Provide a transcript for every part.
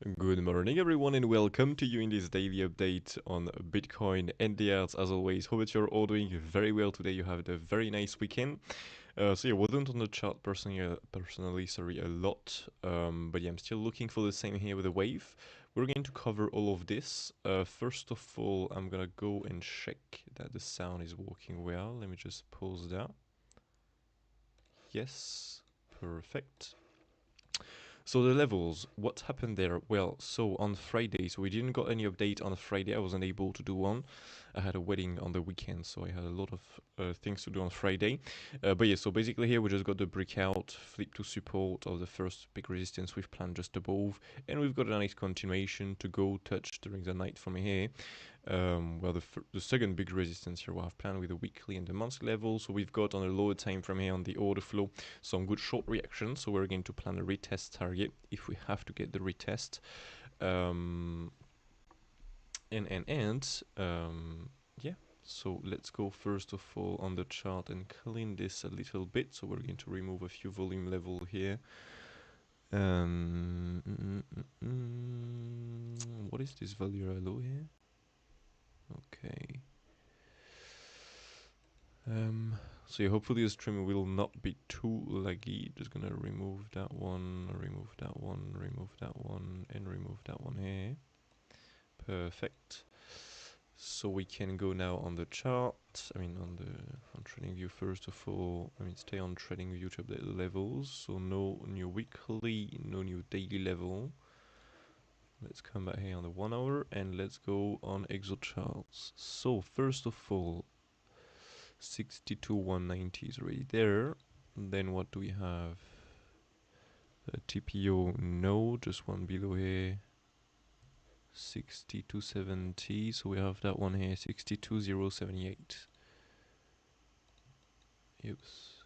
Good morning everyone and welcome to you in this daily update on Bitcoin and the Alts. As always, hope that you're all doing very well today. You have a very nice weekend. So yeah, wasn't on the chart personally, sorry, a lot. But yeah, I'm still looking for the same here with the wave. We're going to cover all of this. First of all, I'm gonna go and check that the sound is working well. Let me just pause that. Yes, perfect. So the levels, what happened there? Well, so on Friday, so we didn't got any update on Friday. I wasn't able to do one. I had a wedding on the weekend, so I had a lot of things to do on Friday. But yeah, so basically here we just got the breakout, flip to support of the first big resistance we've planned just above, and we've got a nice continuation to go touch during the night from here. Well, the second big resistance here we have planned with the weekly and the monthly level. So we've got on a lower time frame here on the order flow some good short reactions. So we're going to plan a retest target if we have to get the retest. Yeah. So let's go first of all on the chart and clean this a little bit. So we're going to remove a few volume level here. What is this value low here? Okay. So yeah, hopefully the stream will not be too laggy. Just gonna remove that one, remove that one, remove that one, and remove that one here. Perfect. So we can go now on the chart. I mean on TradingView first of all. I mean stay on TradingView to update the levels. So no new weekly, no new daily level. Let's come back here on the 1 hour and let's go on ExoCharts. So first of all, 62,190 is already there. Then what do we have? The TPO, no, just one below here. 6270, so we have that one here, 62,078. Oops.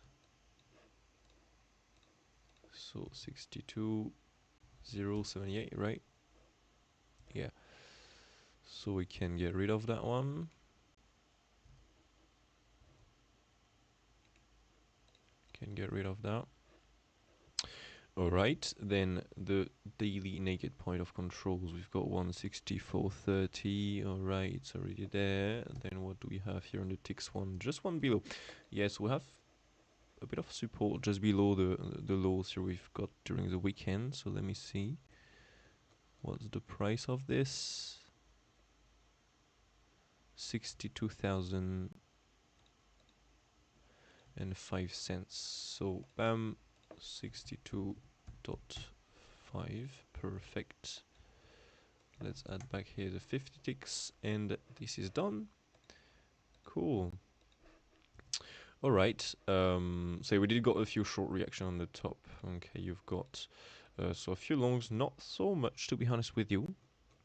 So 62,078, right? Yeah. So we can get rid of that one. Can get rid of that. Alright, then the daily naked point of controls, we've got 164.30, alright, it's already there. And then what do we have here on the ticks one? Just one below. Yes, we have a bit of support just below the lows here we've got during the weekend. So let me see. What's the price of this? 62,005 cents. So bam, 62.5, perfect. Let's add back here the 50 ticks and this is done. Cool. Alright, so we did got a few short reaction on the top. Okay, you've got so a few longs, not so much to be honest with you,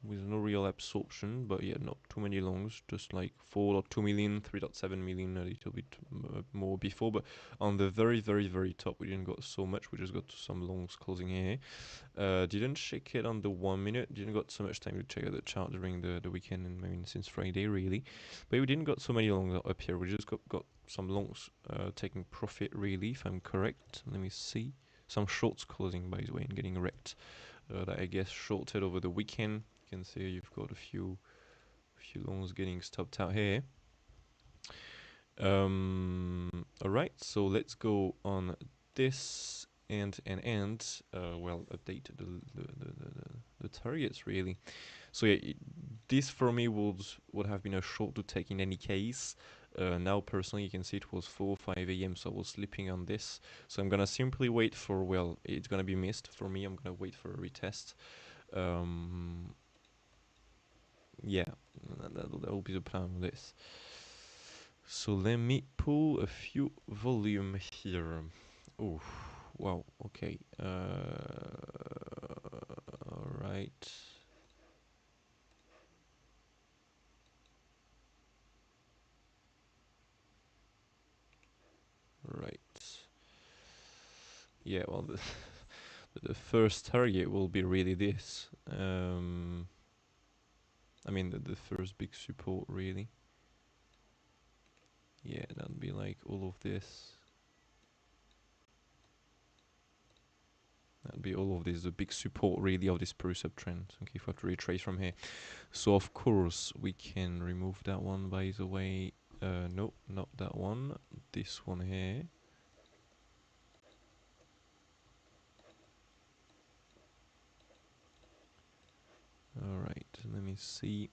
with no real absorption, but yeah, not too many longs, just like 4.2 million, 3.7 million, a little bit more before, but on the very top we didn't got so much, we just got some longs closing here. Didn't check it on the 1 minute, didn't got so much time to check out the chart during the weekend, and I mean since Friday really, but we didn't got so many longs up here, we just got some longs taking profit really, if I'm correct. Let me see, some shorts closing by the way and getting wrecked, that I guess shorted over the weekend. You can see you've got a few longs getting stopped out here. Alright, so let's go on this and well, update the targets really. So yeah, this for me would have been a short to take in any case. Now personally you can see it was 4 or 5 AM, so I was sleeping on this, so I'm gonna simply wait for, well, it's gonna be missed for me, I'm gonna wait for a retest. Yeah, that will be the plan of this. So let me pull a few volume here. Oh, wow, okay. Alright. Right. Yeah, well, the first target will be really this. I mean, the first big support, really. Yeah, that'd be like all of this. That'd be all of this, the big support really of this previous uptrend. Okay, if we have to retrace from here. So of course we can remove that one, by the way. No, not that one. This one here. Alright, let me see.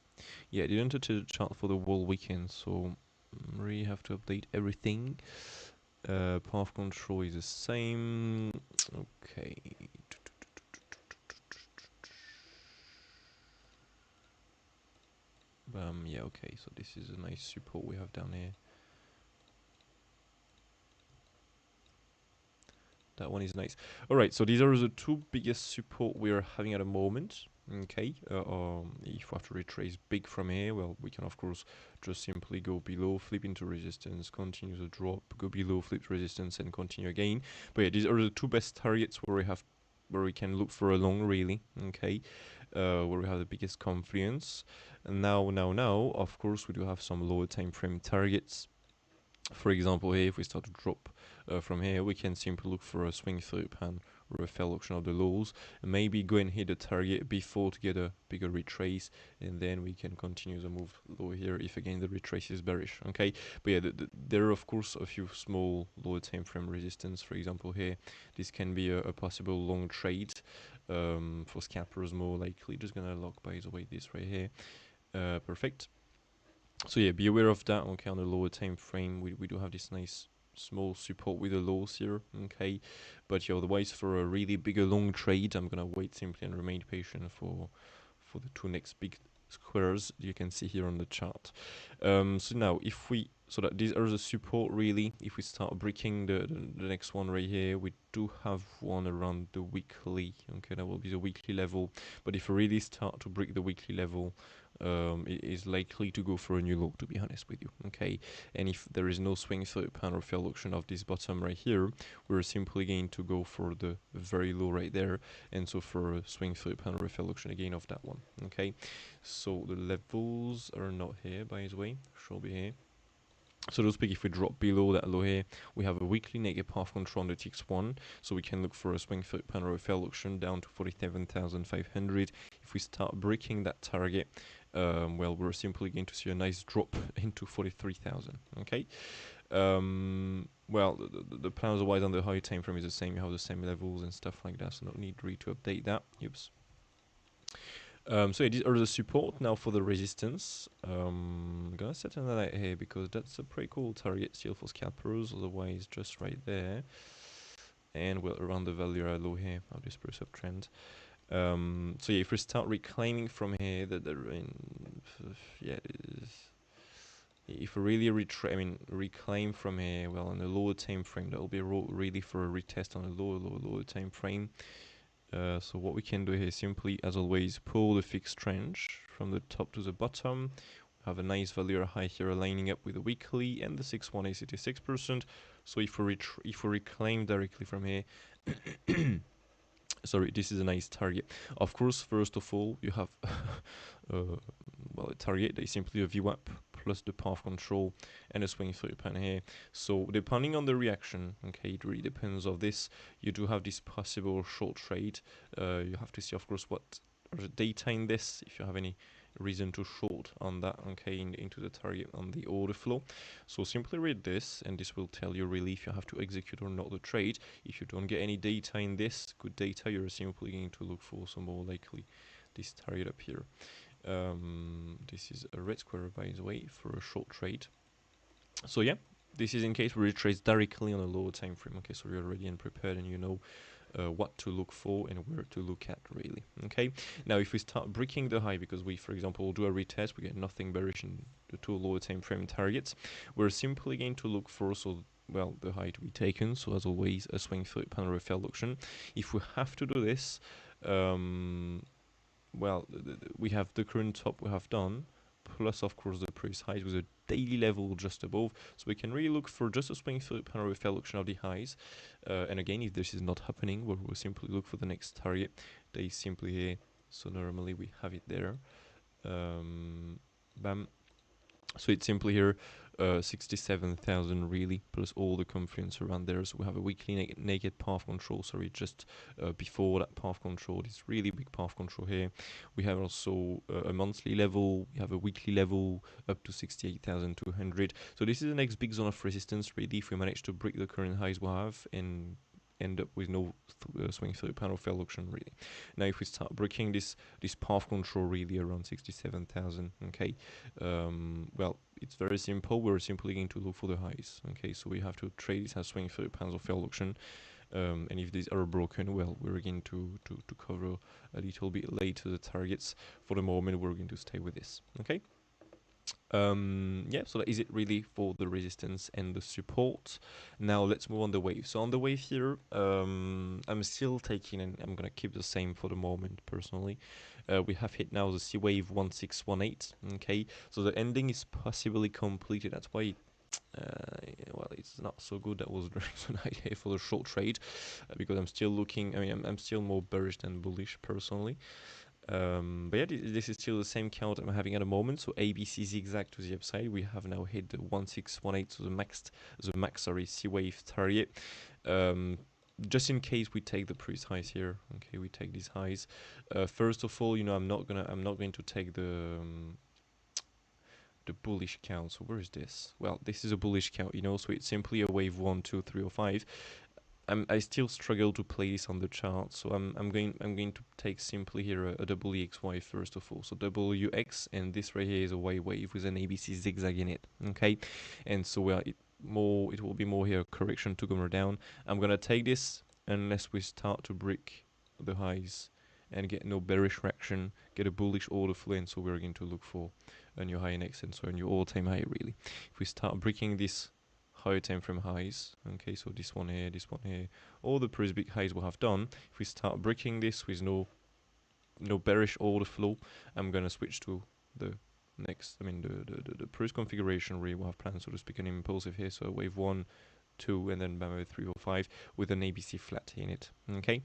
Yeah, I didn't touch the chart for the whole weekend, so really have to update everything. Path control is the same. Okay. Yeah, okay, so this is a nice support we have down here. That one is nice. Alright, so these are the two biggest support we are having at the moment. Okay, if we have to retrace big from here, well, we can of course just simply go below, flip into resistance, continue the drop, go below, flip to resistance, and continue again. But yeah, these are the two best targets where we can look for a long, really. Okay, where we have the biggest confluence. And now, of course, we do have some lower time frame targets. For example, here, if we start to drop from here, we can simply look for a swing through pan or a fail auction of the lows, and maybe go and hit the target before to get a bigger retrace, and then we can continue the move low here if again the retrace is bearish. Okay, but yeah, there are of course a few small lower time frame resistance. For example, here, this can be a possible long trade for scalpers more likely. Just gonna lock, by the way, this right here. Perfect. So yeah, be aware of that. Okay, on the lower time frame, we do have this nice small support with the lows here. Okay, but yeah, otherwise for a really bigger long trade, I'm gonna wait simply and remain patient for the two next big squares you can see here on the chart. So now if we, so that these are the support really. If we start breaking the next one right here, we do have one around the weekly. Okay, that will be the weekly level. But if we really start to break the weekly level, it is likely to go for a new low, to be honest with you. Okay, and if there is no swing through pan or fail auction of this bottom right here, we're simply going to go for the very low right there, and so for a swing through pan or fail auction again of that one. Okay, so the levels are not here, by the way, should be here. So to speak, if we drop below that low here, we have a weekly negative path control on the TX1, so we can look for a swing through pan or a fail auction down to 47,500. If we start breaking that target, well, we're simply going to see a nice drop into 43,000. Okay. Well, the plan otherwise on the high time frame is the same. You have the same levels and stuff like that, so no need really to update that. Oops. So yeah, these are the support. Now for the resistance, I'm gonna set another light here because that's a pretty cool target still for scalpers. Otherwise, just right there, and well around the value low here of this previous uptrend. So yeah, if we start reclaiming from here, yeah, if we really reclaim from here, well, on the lower time frame, that will be really for a retest on a lower time frame. So what we can do here is simply, as always, pull the fixed trend from the top to the bottom. We have a nice value high here lining up with the weekly and the 618 is 86%. So if we reclaim directly from here, sorry, this is a nice target. Of course, first of all, you have well, a target that is simply a VWAP plus the path control and a swing through pan here. So depending on the reaction, okay, it really depends on this. You do have this possible short trade. You have to see, of course, what are the data in this, if you have any reason to short on that, okay, into the target on the order flow. So simply read this, and this will tell you really if you have to execute or not the trade. If you don't get any data in this, good data, you're simply going to look for some more likely this target up here. This is a red square, by the way, for a short trade. So yeah, this is in case we retrace directly on a lower time frame. Okay, so you're ready and prepared, and you know what to look for and where to look at, really. Okay, now if we start breaking the high, because we, for example, do a retest, we get nothing bearish in the two lower time frame targets, we're simply going to look for, so well, the high to be taken. So as always, a swing through pan or a failed auction. If we have to do this, well, we have the current top we have done, plus of course the previous highs with a daily level just above, so we can really look for just a swing through pan or a failed auction of the highs. And again, if this is not happening, we'll simply look for the next target that is simply here. So normally we have it there. Bam. So it's simply here 67,000 really, plus all the confluence around there. So we have a weekly naked path control, sorry, just before that path control, this really big path control here. We have also a monthly level, we have a weekly level up to 68,200. So this is the next big zone of resistance really, if we manage to break the current highs we have and end up with no swing through panel fail auction really. Now if we start breaking this path control really around 67,000, okay, well, it's very simple. We're simply going to look for the highs, okay, so we have to trade this as swing through panel fail auction, and if these are broken, well, we're going to cover a little bit later the targets. For the moment we're going to stay with this, okay. Yeah, so that is it really for the resistance and the support. Now let's move on the wave. So on the wave here, I'm still taking, and I'm gonna keep the same for the moment personally. We have hit now the C wave 1618. Okay, so the ending is possibly completed. That's why well, it's not so good. That was the reason I gave for the short trade, because I'm still looking, I mean, I'm still more bearish than bullish personally. But yeah, this is still the same count I'm having at the moment. So ABC zigzag to the upside. We have now hit the 1618, so the max, sorry, C wave target. Just in case we take the previous highs here, okay, we take these highs. First of all, you know, I'm not going to take the bullish count. So where is this? Well, this is a bullish count, you know, so it's simply a wave 1, 2, 3, or 5. I still struggle to play this on the chart, so I'm going to take simply here a WXY first of all. So WX, and this right here is a Y wave with an ABC zigzag in it. Okay, and so it will be more here correction to go more down. I'm gonna take this unless we start to break the highs and get no bearish reaction, get a bullish order flow, and so we're going to look for a new high next, and so a new all-time high really. If we start breaking this higher time frame highs, okay, so this one here, all the previous big highs we have done. If we start breaking this with no bearish order flow, I'm gonna switch to the next, I mean the previous configuration really we have planned, so to speak, an impulsive here, so wave 1, 2, and then wave 3 or 5 with an ABC flat in it, okay.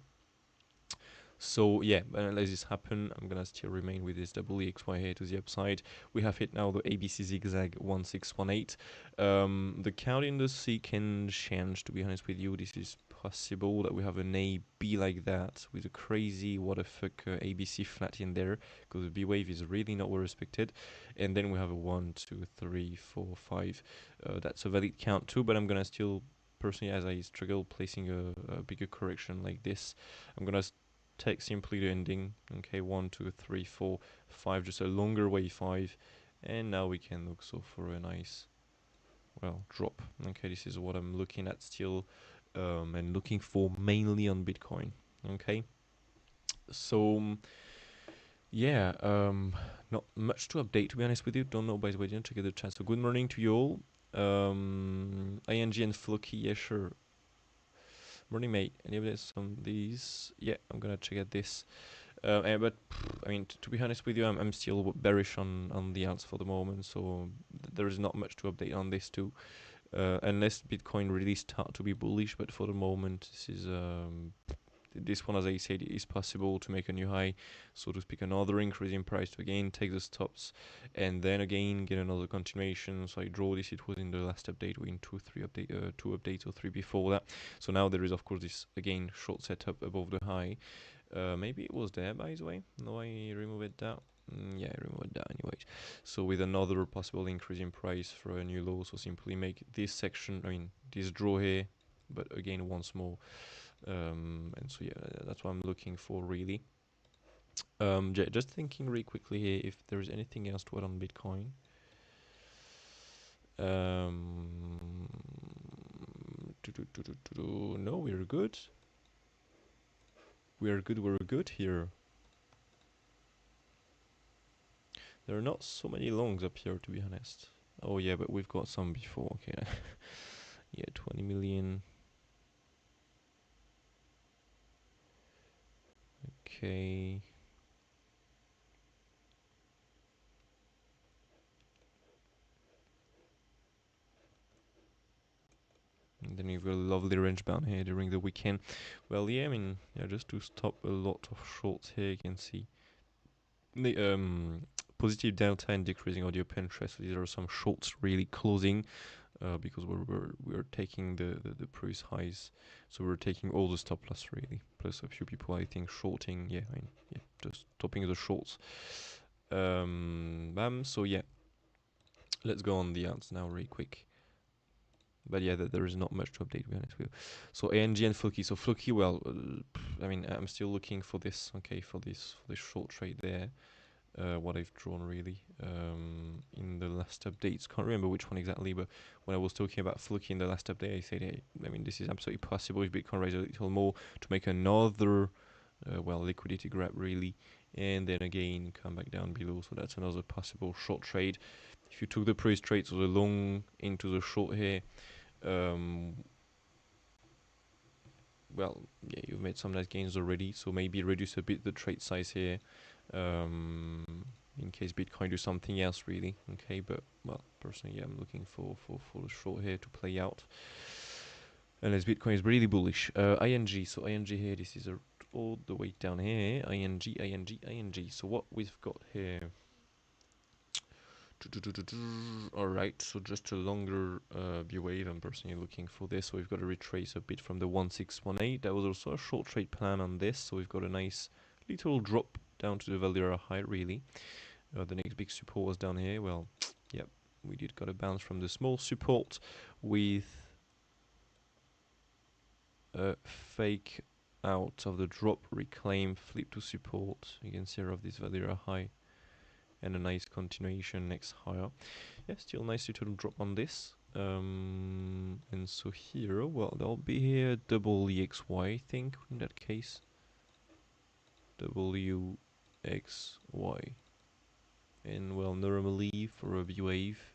So yeah, unless this happen, I'm gonna still remain with this WXY here to the upside. We have hit now the ABC zigzag 1618. The count in the C can change, to be honest with you. This is possible that we have an A B like that with a crazy what the fuck ABC flat in there, because the B wave is really not well respected. And then we have a 1, 2, 3, 4, 5. That's a valid count too, but I'm gonna still personally, as I struggle placing a bigger correction like this, I'm gonna take simply the ending, okay, 1, 2, 3, 4, 5, just a longer wave 5, and now we can look so for a nice, well, drop. Okay, this is what I'm looking at still, and looking for mainly on Bitcoin. Okay, so yeah, not much to update, to be honest with you. Don't know, by the way, didn't get the chance. So good morning to you all. ING and FLOKI, yeah, sure. Morning, mate. Any updates on these? Yeah, I'm gonna check out this. But I mean, to be honest with you, I'm still bearish on the alts for the moment, so there is not much to update on this too, unless Bitcoin really start to be bullish. But for the moment, this one, as I said, is possible to make a new high, so to speak, another increase in price to again take the stops, and then again get another continuation. So I draw this. It was in the last update, or in two updates or 3 before that. So now there is, of course, this again short setup above the high. Maybe it was there, by the way. No, I removed that. Yeah, I removed that anyway. So with another possible increase in price for a new low, so simply make this section, I mean, this draw here, but again once more. And so yeah, that's what I'm looking for really. Just thinking really quickly here if there is anything else to add on Bitcoin. No, we're good. We're good here. There are not so many longs up here, to be honest. Oh yeah, but we've got some before. Okay. Yeah, 20 million. Okay. And then you've got a lovely range bound here during the weekend. Well, yeah, I mean, yeah, just to stop a lot of shorts here, you can see the positive delta and decreasing on the open interest. So these are some shorts really closing because we're taking the previous highs. So we're taking all the stop loss really, plus a few people I think shorting. Yeah, just topping the shorts. So yeah, let's go on the alts now really quick. But yeah, there is not much to update, to be honest with you. So ANG and FLOKI. So FLOKI, well, I mean, I'm still looking for this, okay, for this short trade there. What I've drawn really in the last updates. Can't remember which one exactly, but when I was talking about FLOKI in the last update, I said, hey, I mean, this is absolutely possible if Bitcoin rises a little more to make another, well, liquidity grab really, and then again come back down below. So that's another possible short trade. If you took the previous trade, so the long into the short here, well, yeah, you've made some nice gains already, so maybe reduce a bit the trade size here, in case Bitcoin do something else really, okay, but, well, personally, yeah, I'm looking for the short here to play out, unless Bitcoin is really bullish. ING, so ING here, this is all the way down here, ING, so what we've got here, alright, so just a longer B wave. I'm personally looking for this, so we've got to retrace a bit from the 1618. That was also a short trade plan on this, so we've got a nice little drop down to the Valera high really. The next big support was down here. Well, yep, we did got a bounce from the small support with a fake out of the drop, reclaim, flip to support. You can see of this Valera high and a nice continuation next higher. Yeah, still nice little drop on this. And so here, well, there'll be here double EXY, I think, in that case. WXY. And well, normally for a V wave,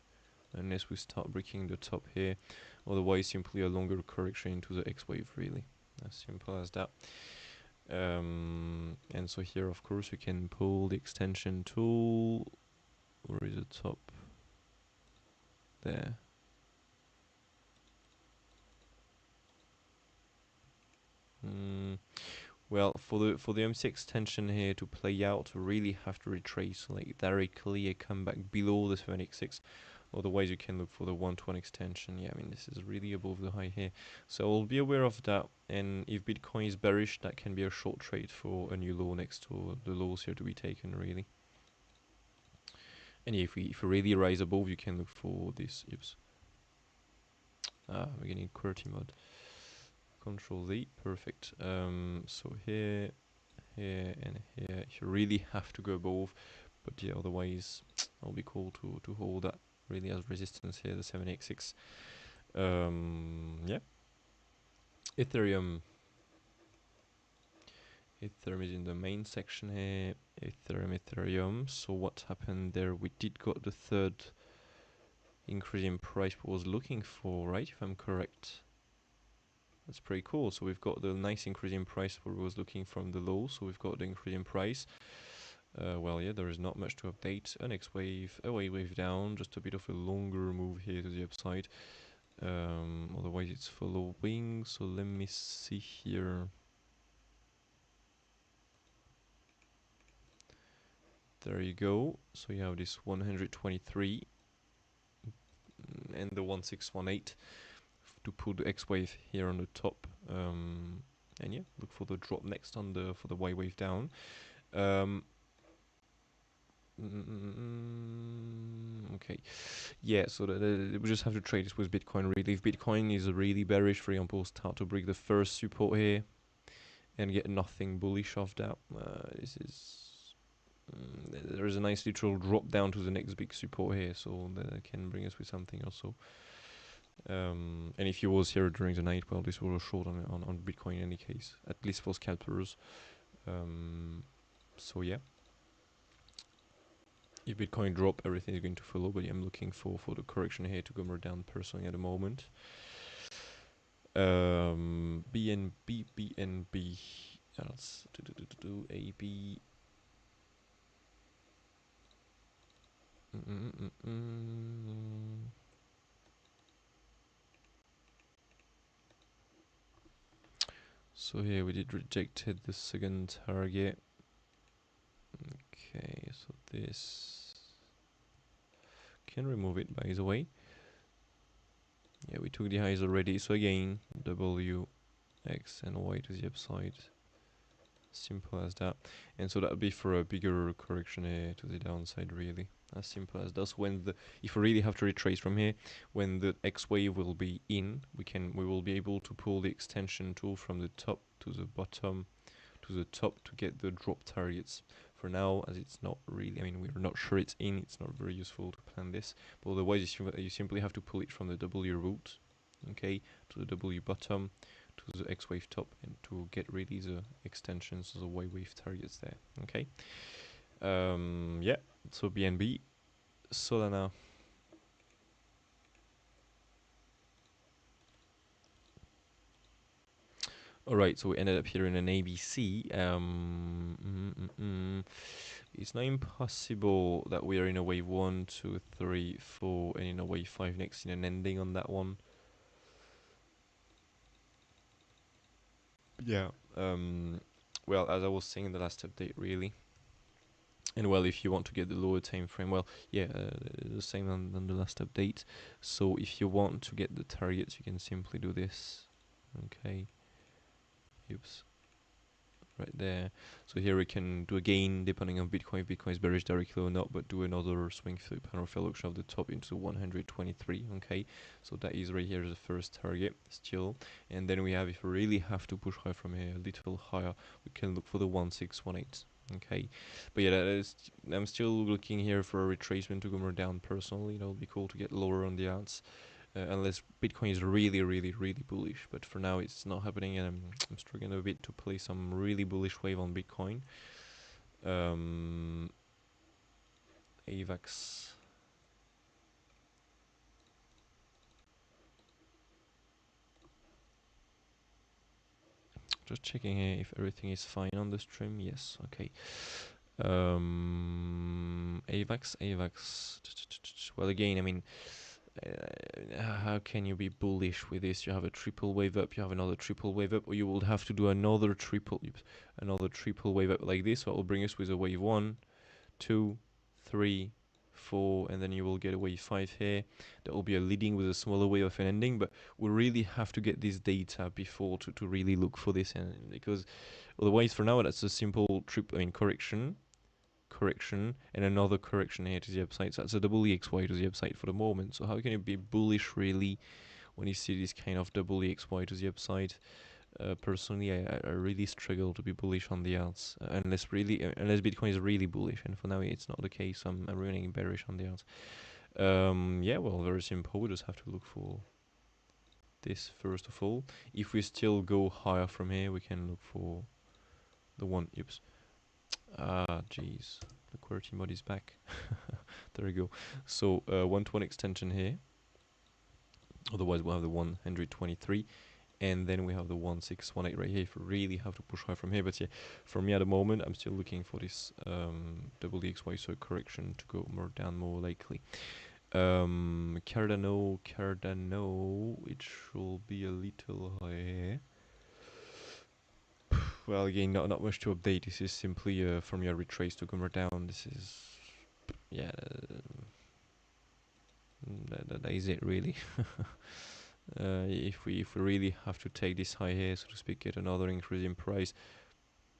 unless we start breaking the top here, otherwise simply a longer correction into the X wave, really. As simple as that. And so here, of course, you can pull the extension tool. Where is the top? There. Well, for the MC extension here to play out, we really have to retrace like directly and come back below the 7x6. Otherwise, you can look for the 1-to-1 extension. Yeah, I mean, this is really above the high here. So I'll be aware of that. And if Bitcoin is bearish, that can be a short trade for a new low next to the lows here to be taken, really. And if we really rise above, you can look for this. Oops. We're getting QWERTY mode. Control Z, perfect. So here, and here, you really have to go above, but yeah, otherwise, it'll be cool to hold that really as resistance here, the 786. Yeah. Ethereum is in the main section here. Ethereum. So what happened there? We did got the third increase in price we was looking for, right? If I'm correct. That's pretty cool. So we've got the nice increase in price where we was looking from the low. So we've got the increase in price. Well, yeah, there is not much to update. A next wave, a wave down, just a bit of a longer move here to the upside. Otherwise it's following. So let me see here. There you go. So you have this 123 and the 1618 to put the X wave here on the top. And yeah, look for the drop next on for the Y wave down. Okay, yeah, so we just have to trade this with Bitcoin really. If Bitcoin is really bearish, for example, start to break the first support here and get nothing bullish off that, there is a nice literal drop down to the next big support here, so that can bring us with something also. And if you was here during the night, well, this was a short on Bitcoin in any case, at least for scalpers. So yeah, if Bitcoin drop, everything is going to follow, but I'm looking for the correction here to go more down personally at the moment. BNB, else AB. So here we did rejected the second target. Okay, so this can remove it by the way. Yeah, we took the highs already, so again, W, X and Y to the upside. Simple as that. And so that would be for a bigger correction here to the downside, really. As simple as that. When the, if we really have to retrace from here, when the X wave will be in, we will be able to pull the extension tool from the top to the bottom to the top to get the drop targets. For now, as it's not really, I mean, we're not sure it's in, it's not very useful to plan this. But otherwise, you simply have to pull it from the W root, okay, to the W bottom, to the X wave top, and to get really the extensions of the Y wave targets there, okay. Yeah, so BNB, Solana. Alright, so we ended up here in an ABC. It's not impossible that we are in a wave 1, 2, 3, 4, and in a wave 5 next in an ending on that one. Yeah, well, as I was saying in the last update, really. And well, if you want to get the lower time frame, well, yeah, the same on the last update. So if you want to get the targets, you can simply do this. Okay. Oops. Right there. So here we can do again, depending on Bitcoin, if Bitcoin is bearish directly or not, but do another swing flip and fail auction of the top into 123. Okay, so that is right here the first target still. And then we have, if we really have to push high from here, a little higher, we can look for the 1618. Okay, but yeah, that is, I'm still looking here for a retracement to go more down personally. You know, it'd be cool to get lower on the outs. Unless Bitcoin is really, really, really bullish. But for now, it's not happening, and I'm struggling a bit to play some really bullish wave on Bitcoin. AVAX. Just checking here if everything is fine on the stream. Yes, okay. AVAX. Well, again, I mean, how can you be bullish with this? You have a triple wave up, you have another triple wave up, or you will have to do another triple wave up like this. So it will bring us with a wave 1, 2, 3, 4, and then you will get a wave 5 here. That will be a leading with a smaller wave of an ending, but we really have to get this data before to really look for this, and because otherwise for now that's a simple correction and another correction here to the upside. So that's a double EXY to the upside for the moment. So how can you be bullish really when you see this kind of double EXY to the upside? Personally, I really struggle to be bullish on the alts unless Bitcoin is really bullish, and for now it's not the case. I'm remaining bearish on the alts. Yeah, well, very simple. We just have to look for this first of all. If we still go higher from here, we can look for the one. Oops. Ah, jeez. The QWERTY mod is back. There we go. So 1-to-1 extension here. Otherwise, we'll have the 123. And then we have the 1618 right here if we really have to push high from here. But yeah, for me at the moment, I'm still looking for this double EXY, so correction to go more down more likely. Cardano, it should be a little higher. Well, again, not much to update. This is simply from your retrace to come more down. This is, yeah, that is it really. If we really have to take this high here, so to speak, get another increase in price,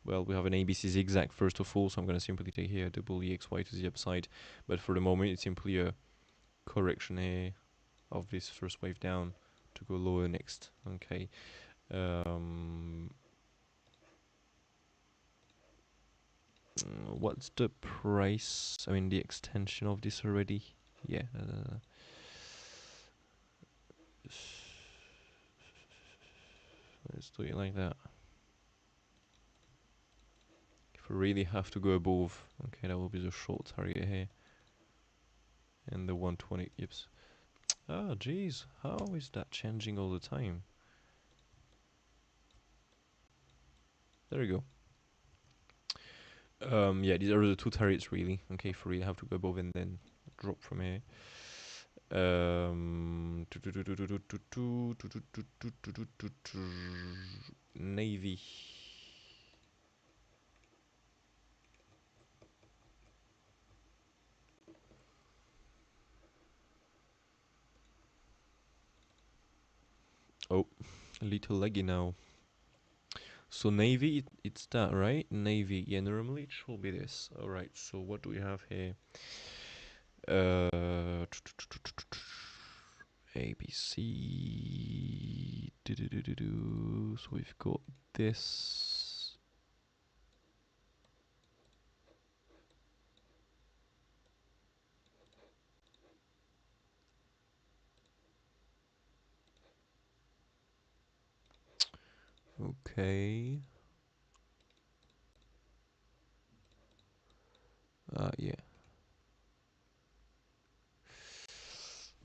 well, we have an ABC zigzag first of all, so I'm going to simply take here a double EXY to the upside. But for the moment, it's simply a correction here of this first wave down to go lower next. Okay. What's the price? I mean, the extension of this already. Yeah. Let's do it like that. If we really have to go above, okay, that will be the short target here. And the 120 yips. Oh, jeez. How is that changing all the time? There we go. Yeah, these are the two targets really. Okay, if we really have to go above and then drop from here. Navy. Oh, a little laggy now. So Navy, it's that, right? Navy, yeah, normally it should be this. Alright, so what do we have here? ABC. So we've got this. Okay. Yeah.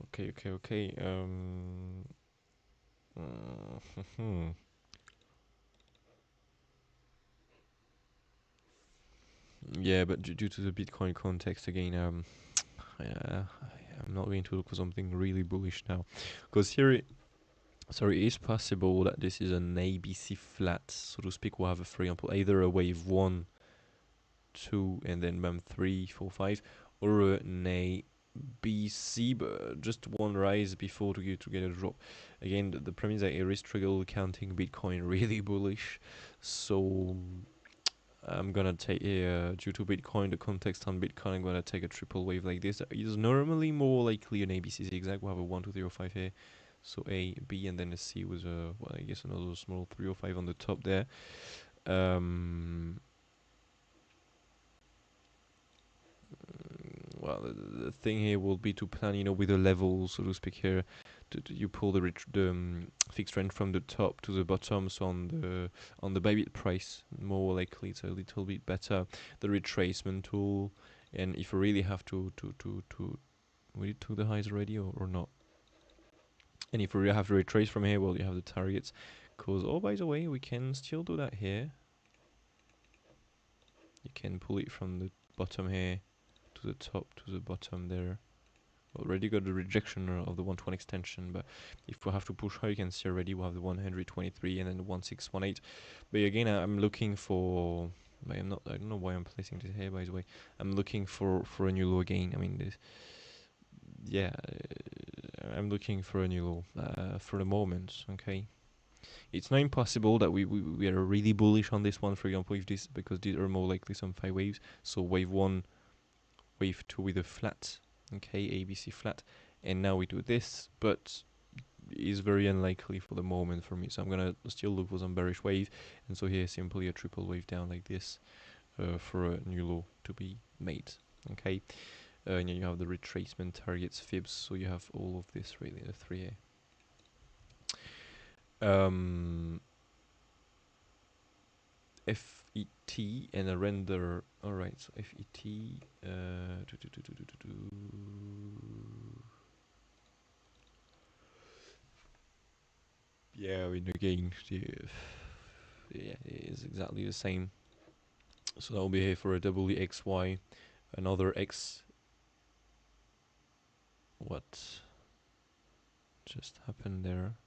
Okay. Yeah, but due to the Bitcoin context again, I'm not going to look for something really bullish now, because here sorry, it is possible that this is an ABC flat, so to speak. We'll have, for example, either a wave 1, 2, and then bam 3, 4, 5, or an ABC, but just one rise before to get a drop. Again, the premise that I struggle counting Bitcoin really bullish, so I'm gonna take due to Bitcoin, the context on Bitcoin, I'm gonna take a triple wave like this. It is normally more likely an ABC zigzag. We'll have a 1, 2, 3, or 5 here. So A, B, and then a C with a, well, I guess another small 3 or 5 on the top there. Well, the thing here will be to plan, with the level, so to speak here. You pull the fixed trend from the top to the bottom, so on the Bybit price, more likely it's a little bit better. The retracement tool, and if you really have to we took the highs already or not. And if we really have to retrace from here, well, you have the targets. Cause, oh, by the way, we can still do that here. You can pull it from the bottom here to the top to the bottom there. Already got the rejection of the 1-to-1 extension, but if we have to push high, you can see already we have the 123 and then the 1618. But again, I'm looking for. I don't know why I'm placing this here. By the way, I'm looking for a new low again. I mean, this. Yeah, I'm looking for a new low for the moment. Okay, it's not impossible that we are really bullish on this one. For example, if this, because these are more likely some 5 waves. So wave 1, wave 2 with a flat. Okay, ABC flat, and now we do this, but is very unlikely for the moment for me, so I'm gonna still look for some bearish wave, and so here simply a triple wave down like this for a new low to be made. Okay, and then you have the retracement targets, fibs, so you have all of this really, the 3A. FET and a render. Alright, so FET. Yeah, I mean, again, yeah, it is exactly the same. So that will be here for a WXY, another X. What just happened there?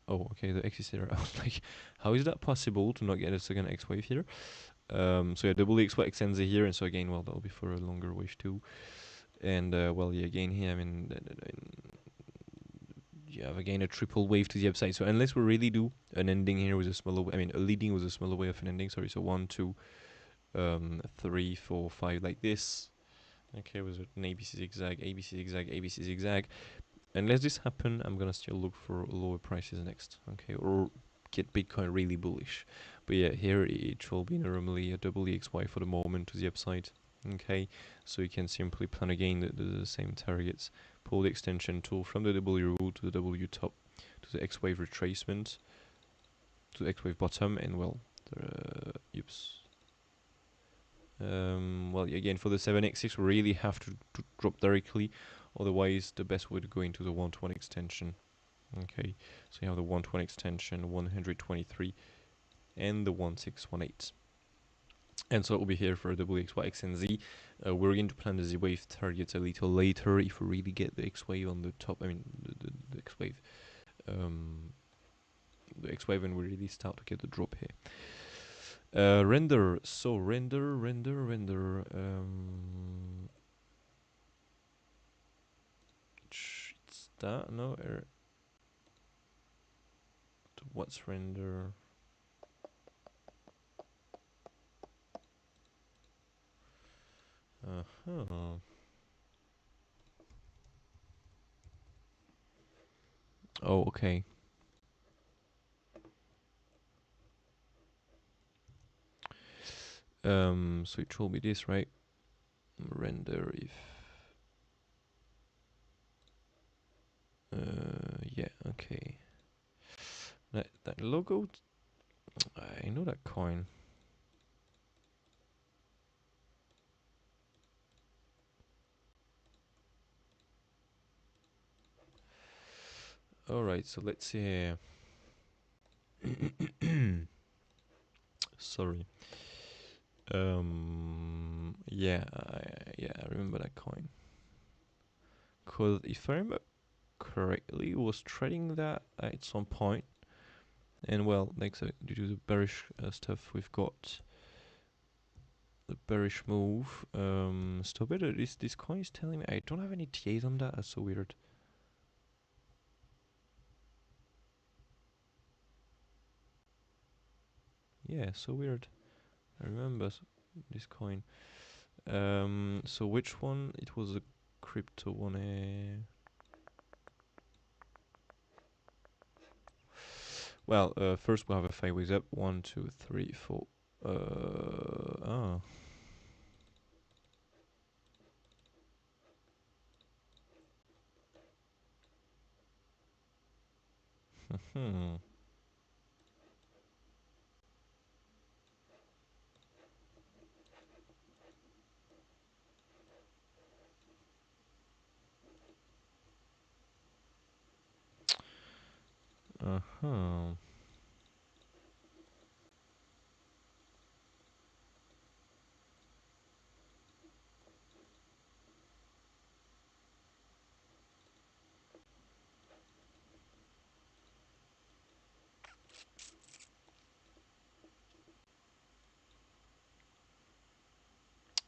Oh, okay, the X is there. I was like, how is that possible to not get a second X wave here? So yeah, WXY extends here, and so again, well, that'll be for a longer wave too. And well, yeah, again here, I mean, you have again a triple wave to the upside. So unless we really do an ending here with a smaller, I mean, a leading with a smaller way of an ending. Sorry, so 1, 2, 3, 4, 5 like this. Okay, with an ABC zigzag, ABC zigzag, ABC zigzag. Unless this happen, I'm gonna still look for lower prices next. Okay, or get Bitcoin really bullish. But yeah, here it will be normally a WXY for the moment to the upside. Okay, so you can simply plan again the same targets. Pull the extension tool from the W to the W top to the X wave retracement to the X wave bottom, and well, oops. Well, again, for the 7x6, we really have to drop directly, otherwise the best way to go into the 1-to-1 extension. Okay, so you have the 1-to-1 extension, 123, and the 1618. And so it will be here for WXY, X, and Z. We're going to plan the Z wave targets a little later if we really get the X wave on the top. I mean, the X wave. The X wave, and we really start to get the drop here. Render. So render. that? No, what's render? Uh-huh. Oh, okay. So it should be this, right? Render if. Yeah, okay. That logo, I know that coin. Alright, so let's see here. Sorry. Yeah, I remember that coin. Cause if I remember correctly, it was trading that at some point, and well, like so, due to the bearish stuff, we've got the bearish move. Stop it! This coin is telling me I don't have any TAs on that. That's so weird. Yeah, so weird. I remember this coin. So which one? It was a crypto one. Well, first we'll have a 5 ways up. 1, 2, 3, 4. Ah. Hmm. Uh-huh.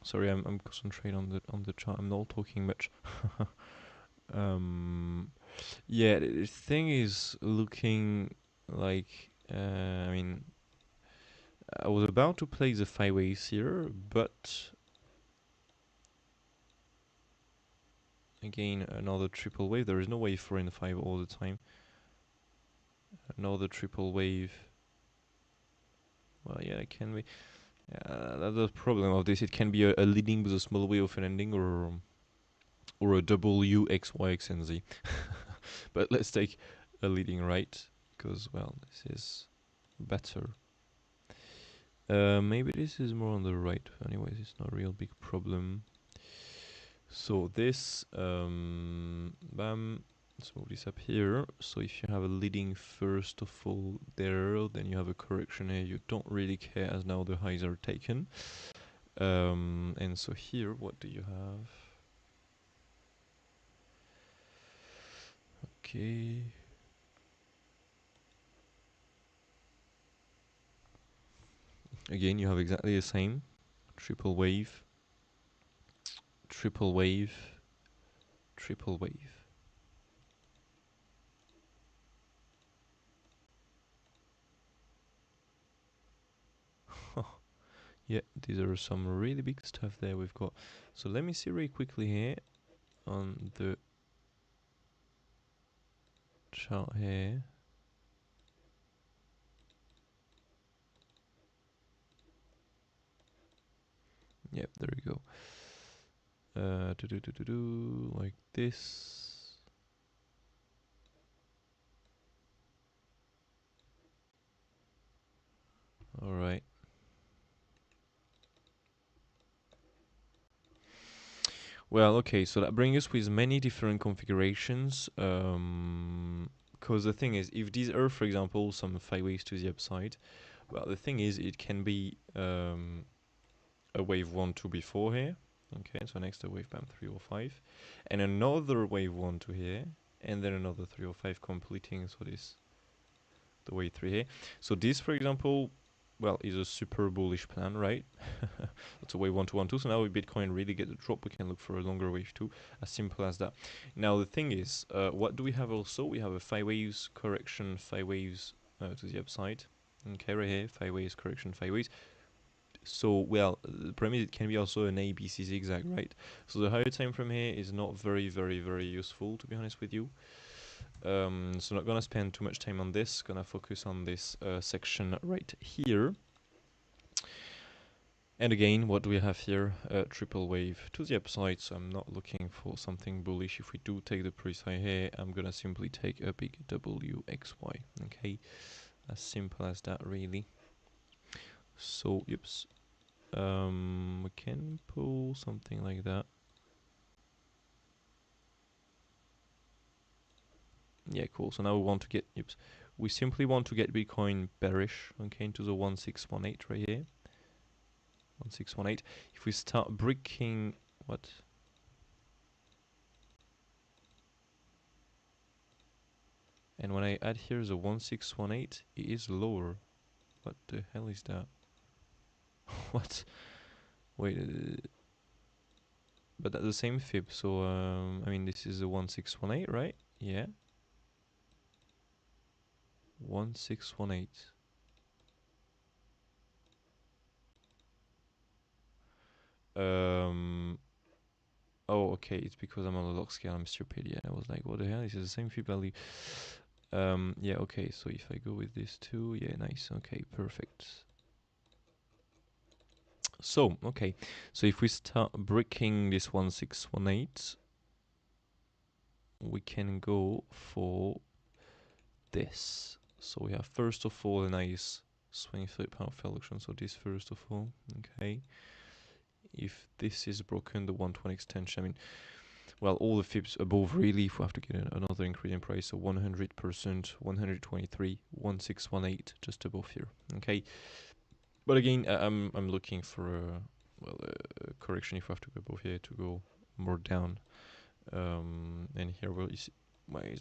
Sorry, I'm concentrating on the chart. I'm not talking much. Yeah, the thing is looking like I mean, I was about to play the 5 ways here, but again another triple wave. There is no wave 4 and 5 all the time. Another triple wave. Well, yeah, it can be. That's the problem of this. It can be a leading with a small wave of an ending, or a W X Y X and Z. But let's take a leading right, because well, this is better. Maybe this is more on the right. Anyways, it's not a real big problem. So this, bam. Let's move this up here. So if you have a leading first of all there, then you have a correction here. You don't really care as now the highs are taken. And so here, what do you have? Okay. Again, you have exactly the same. Triple wave. Triple wave. Triple wave. Yeah, these are some really big stuff there we've got. So let me see really quickly here on the chart here. Yep, there we go. Like this. All right. Well, okay, so that brings us with many different configurations. Because the thing is, if these are, for example, some 5 ways to the upside, well, the thing is, it can be a wave 1, 2 before here. Okay, so next a wave bam 3 or 5, and another wave 1, 2 here, and then another 3 or 5 completing. So this the wave 3 here. So this, for example, well, is a super bullish plan, right? That's a wave 1 to 1 2. So now if Bitcoin really get a drop, we can look for a longer wave 2. As simple as that. Now the thing is, what do we have also? We have a 5 waves correction, 5 waves to the upside. Okay, right here, 5 waves correction, 5 waves. So, well, the premise it can be also an ABC zigzag, right? So the higher time frame here is not very, very, very useful, to be honest with you. So not gonna spend too much time on this. Gonna focus on this section right here. And again, what do we have here? Triple wave to the upside, so I'm not looking for something bullish. If we do take the price high here, I'm gonna simply take a big WXY, okay? As simple as that, really. So, oops. We can pull something like that. Yeah, cool. So now we want to get, oops. We simply want to get Bitcoin bearish, okay, into the 1618 right here. 1618. If we start breaking, what? And when I add here the 1618, it is lower. What the hell is that? What? Wait, but at the same fib, so I mean this is the 1618, right? Yeah. 1618. Oh, okay, it's because I'm on a log scale, I'm stupid. Yeah, I was like, what the hell? This is the same fib value. Yeah, okay, so if I go with this too, yeah, nice. Okay, perfect. So, okay, so if we start breaking this 1618, we can go for this. So we have first of all a nice swing flip pound option. So this first of all, okay. If this is broken, the 120 extension, I mean, well, all the fibs above really, if we have to get another increase in price, so 100%, 123, 1618, just above here, okay. But again, I'm looking for a, well, a correction if we have to go above here to go more down. And here well, it's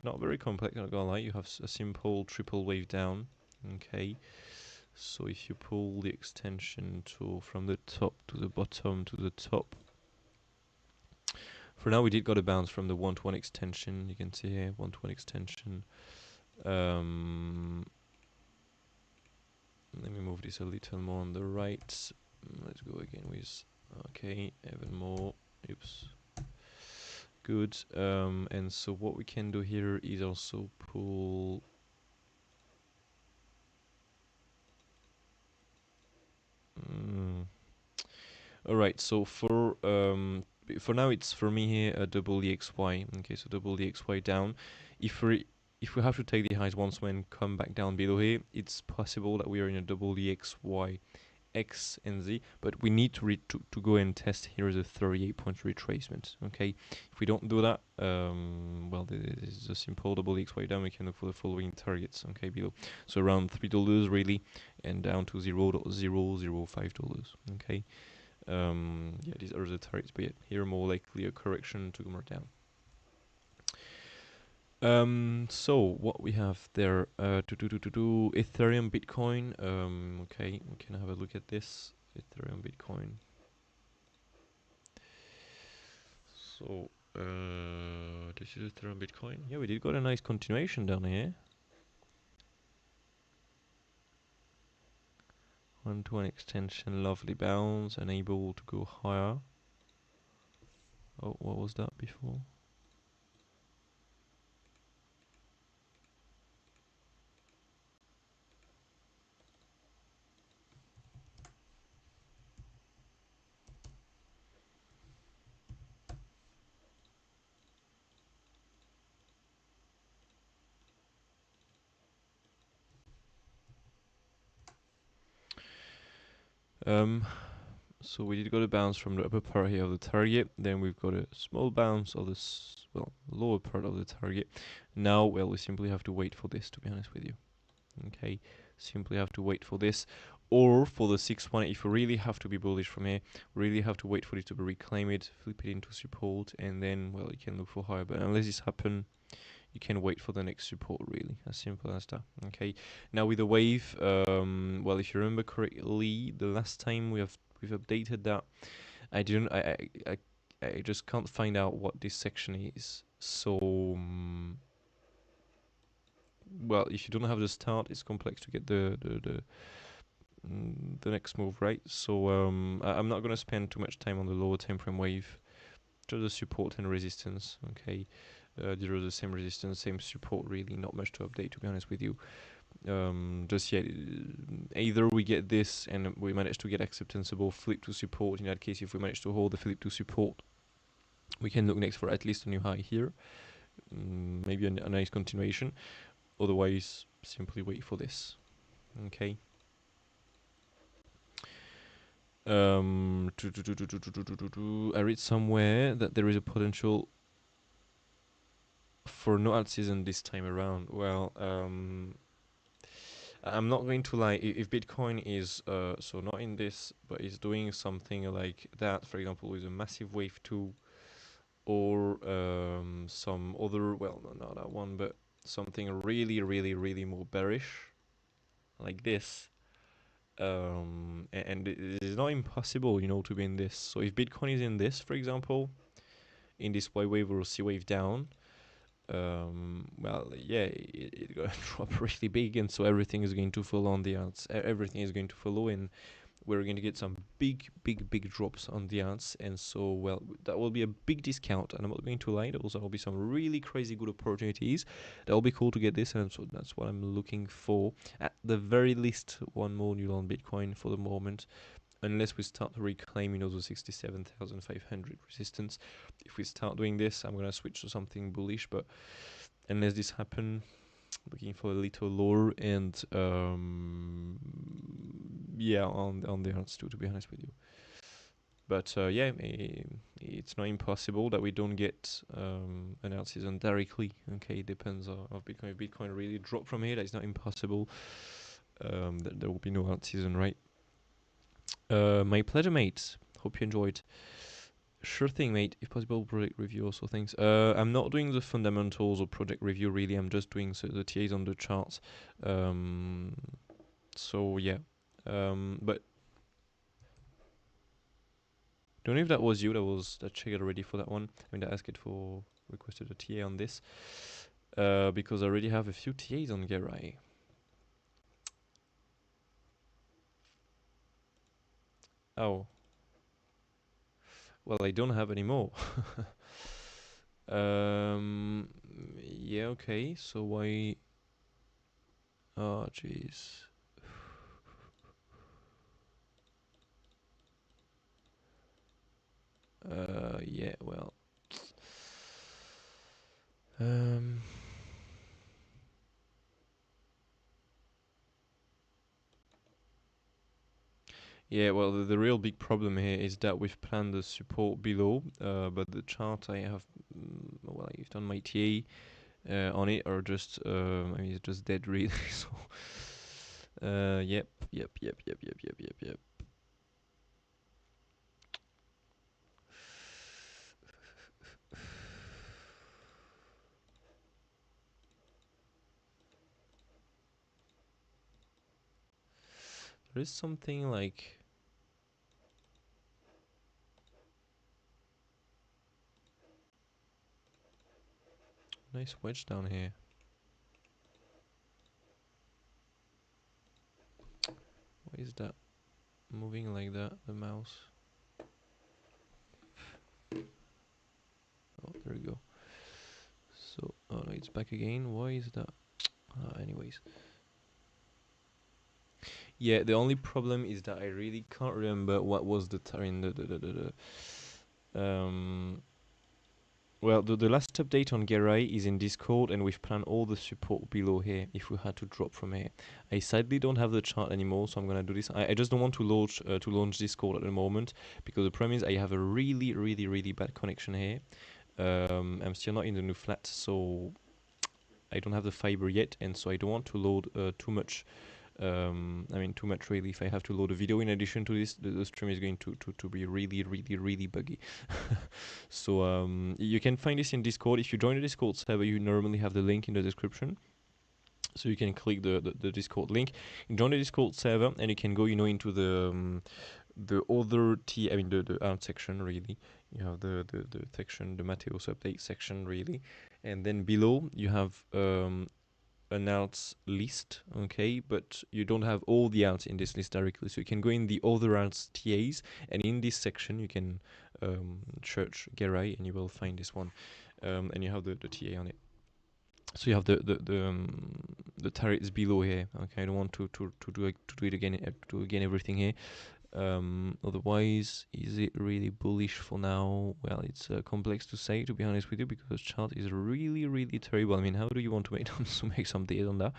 not very complex, not gonna lie. You have a simple triple wave down, okay. So if you pull the extension to from the top to the bottom to the top, for now we did got a bounce from the 1-to-1 extension. You can see here 1-to-1 extension. Let me move this a little more on the right. Let's go again with, okay, even more. Oops. Good. And so what we can do here is also pull. All right. So for now it's for me here a double EXY. Okay, so double EXY down. If we have to take the highs once when come back down below here, it's possible that we are in a double EXY X and Z, but we need to go and test here the 38-point retracement. Okay, if we don't do that, well, this is a simple double XY down. We can look for the following targets. Okay, below, so around $3 really, and down to $0.005. Okay, yeah, these are the targets, but yeah, here more likely a correction to go more down. So what we have there, Ethereum, Bitcoin. Okay, we can have a look at this. Ethereum, Bitcoin. So, this is Ethereum, Bitcoin. Yeah, we did got a nice continuation down here. 1-to-1 extension, lovely bounce, unable to go higher. Oh, what was that before? So we did got a bounce from the upper part here of the target. Then we've got a small bounce of this, well, lower part of the target. Now, well, we simply have to wait for this, to be honest with you. Okay, simply have to wait for this. Or for the 6-1, if we really have to be bullish from here, really have to wait for it to be reclaimed, flip it into support, and then, well, you can look for higher. But unless this happens, you can wait for the next support, really, as simple as that. Okay, now with the wave, well, if you remember correctly, the last time we've updated that, I didn't I just can't find out what this section is. So well, if you don't have the start, it's complex to get the next move, right? So I'm not gonna spend too much time on the lower time frame wave, just the support and resistance. Okay, these are the same resistance, same support. Really, not much to update, to be honest with you. Just yet, either we get this and we manage to get acceptanceable flip to support. In that case, if we manage to hold the flip to support, we can look next for at least a new high here, maybe a nice continuation. Otherwise, simply wait for this. Okay. I read somewhere that there is a potential for no alt season this time around. Well, I'm not going to lie. If Bitcoin is so not in this, but is doing something like that, for example, with a massive wave 2, or some other, well, no, not that one, but something really more bearish, like this. And it is not impossible, you know, to be in this. So if Bitcoin is in this, for example, in this Y wave or C wave down, well, yeah, it's gonna drop really big, and so everything is going to follow on the alts. Everything is going to follow, and we're going to get some big drops on the alts, and so, well, that will be a big discount, and I'm not going to lie, there will be some really crazy good opportunities. That will be cool to get this, and so that's what I'm looking for. At the very least, one more new on Bitcoin for the moment, unless we start to reclaim, you know, the 67,500 resistance. If we start doing this, I'm gonna switch to something bullish, but unless this happen, looking for a little lower, and yeah, on the odds too, to be honest with you. But yeah, it's not impossible that we don't get an alt season directly. Okay, it depends on Bitcoin. If Bitcoin really drop from here, that is not impossible. That there will be no alt season, right? My pleasure, mate. Hope you enjoyed. Sure thing, mate. If possible, project review also things. I'm not doing the fundamentals or project review, really. I'm just doing the TAs on the charts. So yeah. But don't know if that was you that checked already for that one. I mean, that asked it for, requested a TA on this. Because I already have a few TAs on GARI. Oh. Well, I don't have any more. Yeah, okay. So why? Oh, jeez. Yeah, well. Yeah, well, the real big problem here is that we've planned the support below, but the chart I have, well, I've done my TA on it, or just, I mean, it's just dead really. So, yep. There is something like, nice wedge down here. Why is that moving like that, the mouse? Oh, there we go. So, oh no, it's back again. Why is that? Anyways. Yeah, the only problem is that I really can't remember what was the well, the last update on GARI is in Discord, and we've planned all the support below here if we had to drop from here. I sadly don't have the chart anymore, so I'm gonna do this. I just don't want to launch Discord at the moment, because the problem is I have a really bad connection here. I'm still not in the new flat, so I don't have the fiber yet, and so I don't want to load too much I mean, too much really. If I have to load a video in addition to this, the stream is going to be really buggy. So you can find this in Discord. If you join the Discord server, you normally have the link in the description. So you can click the Discord link, join the Discord server, and you can go, you know, into the other I mean the art section really. You have the section, the Mateos update section really, and then below you have an arts list, okay, but you don't have all the arts in this list directly, so you can go in the other arts TAs, and in this section you can search GARI and you will find this one, and you have the TA on it. So you have the tariffs below here. Okay, I don't want to do it again, everything here. Otherwise, is it really bullish for now? Well, it's complex to say, to be honest with you, because the chart is really terrible. I mean, how do you want to make some data on that?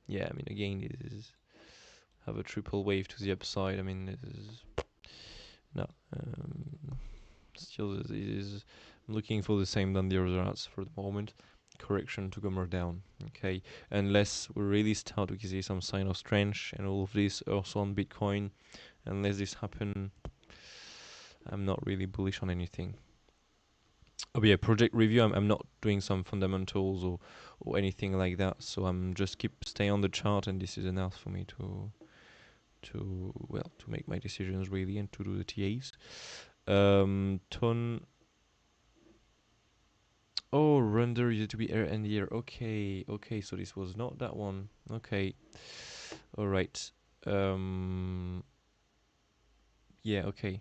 Yeah, I mean, again, this is have a triple wave to the upside. I mean, this is no. Still, is looking for the same than the other arts for the moment. Correction to go more down, okay, unless we really start to see some sign of strength and all of this also on Bitcoin. Unless this happen, I'm not really bullish on anything. Oh yeah, project review, I'm not doing some fundamentals or anything like that, so I'm just stay on the chart, and this is enough for me to make my decisions really and to do the TAs. Ton. Oh, render used to be air and year. Okay, so this was not that one. Okay. Alright. Yeah, okay.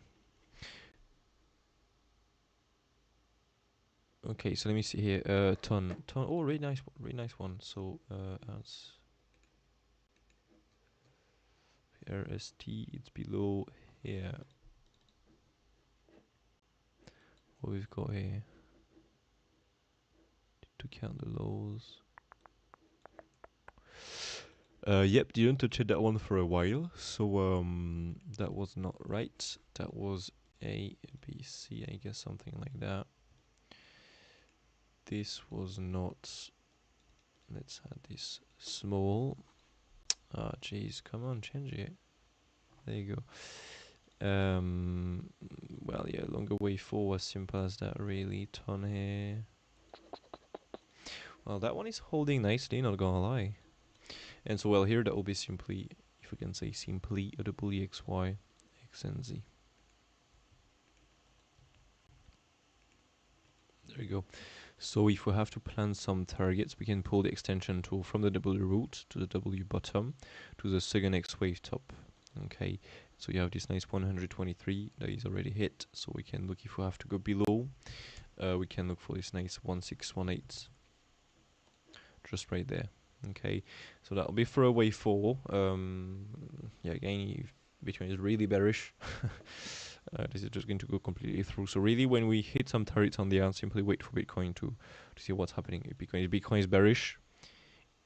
Okay, so let me see here. Ton. Oh, really nice one. So, as RST, it's below here. What we've got here to count the lows. Yep, didn't touch that one for a while, so that was not right. That was A, B, C, I guess, something like that. This was not. Let's add this small. Ah, jeez, come on, change it. There you go. Well, yeah, longer way forward, simple as that, really. Ton here. Well, that one is holding nicely, not gonna lie. And so, well, here that will be simply, if we can say simply, a double EXY, XNZ. There you go. So if we have to plan some targets, we can pull the extension tool from the W root to the W bottom to the second X wave top. Okay, so you have this nice 123 that is already hit. So we can look if we have to go below. We can look for this nice 1618, just right there. Okay, so that'll be for a wave 4. Yeah, again, Bitcoin is really bearish. This is just going to go completely through. So really, when we hit some targets on the arm, simply wait for Bitcoin to see what's happening. If Bitcoin is bearish,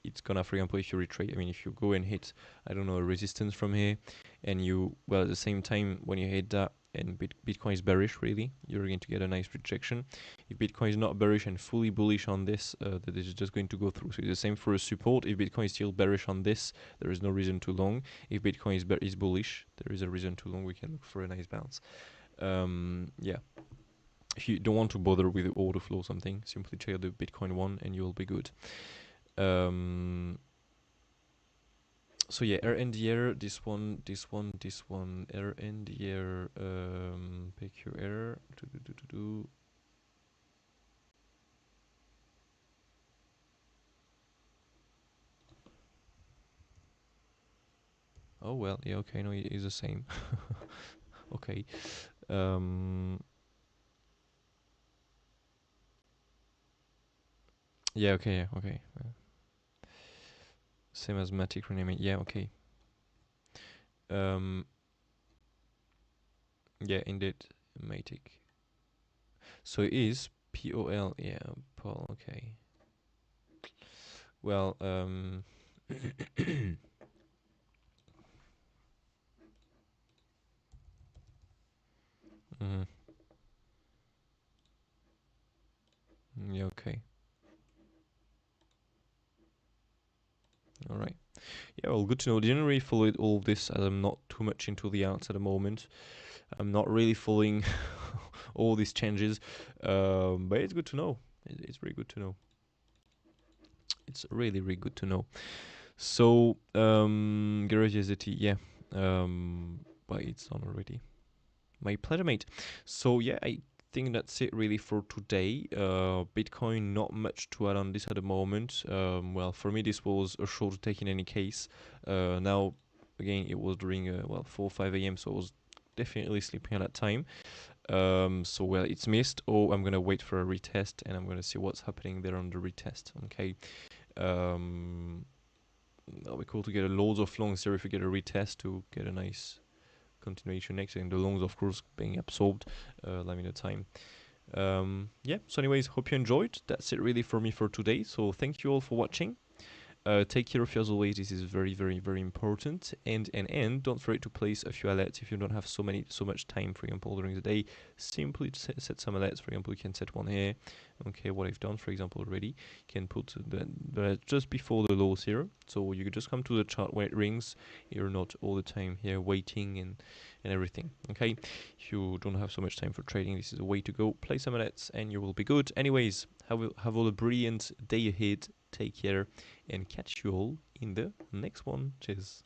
it's gonna, for example, if you retrace, I mean, if you go and hit, I don't know, a resistance from here, and you, well, at the same time, when you hit that, and Bitcoin is bearish, really, you're going to get a nice rejection. If Bitcoin is not bearish and fully bullish on this, that is just going to go through. So it's the same for a support. If Bitcoin is still bearish on this, there is no reason to long. If Bitcoin is bullish, there is a reason to long. We can look for a nice bounce. Yeah. If you don't want to bother with the order flow or something, simply check the Bitcoin one and you'll be good. So yeah, RNDR, this one, RNDR, PQR, Oh well, yeah, okay, no, it is the same. Okay. Yeah, okay, yeah, okay. Same as Matic renaming, yeah, okay. Yeah, indeed, Matic. So it is POL, yeah, Paul, okay. Well, Yeah, okay. All right. Yeah, well, good to know. Didn't really follow all of this as I'm not too much into the arts at the moment. I'm not really following all these changes, but it's good to know. It's really good to know. It's really, really good to know. So, GARI, yeah, but it's on already. My pleasure, mate. So yeah, I think that's it really for today. Bitcoin, not much to add on this at the moment. Well, for me, this was a short take in any case. Now, again, it was during well 4 or 5 a.m., so I was definitely sleeping at that time. So well, it's missed. Oh, I'm gonna wait for a retest, and I'm gonna see what's happening there on the retest. Okay. Um, that'll be cool to get a loads of longs there if we get a retest to get a nice continuation next, and the longs of course being absorbed in the time. Yeah, so anyways, hope you enjoyed. That's it really for me for today, so thank you all for watching. Take care of you as always. This is very, very, very important. And don't forget to place a few alerts if you don't have so much time. For example, during the day, simply set some alerts. For example, you can set one here. Okay, what I've done, for example, already, you can put the just before the lows here. So you could just come to the chart where it rings. You're not all the time here waiting and everything. Okay, if you don't have so much time for trading, this is a way to go. Play some alerts and you will be good. Anyways, have all a brilliant day ahead. Take care and catch you all in the next one. Cheers.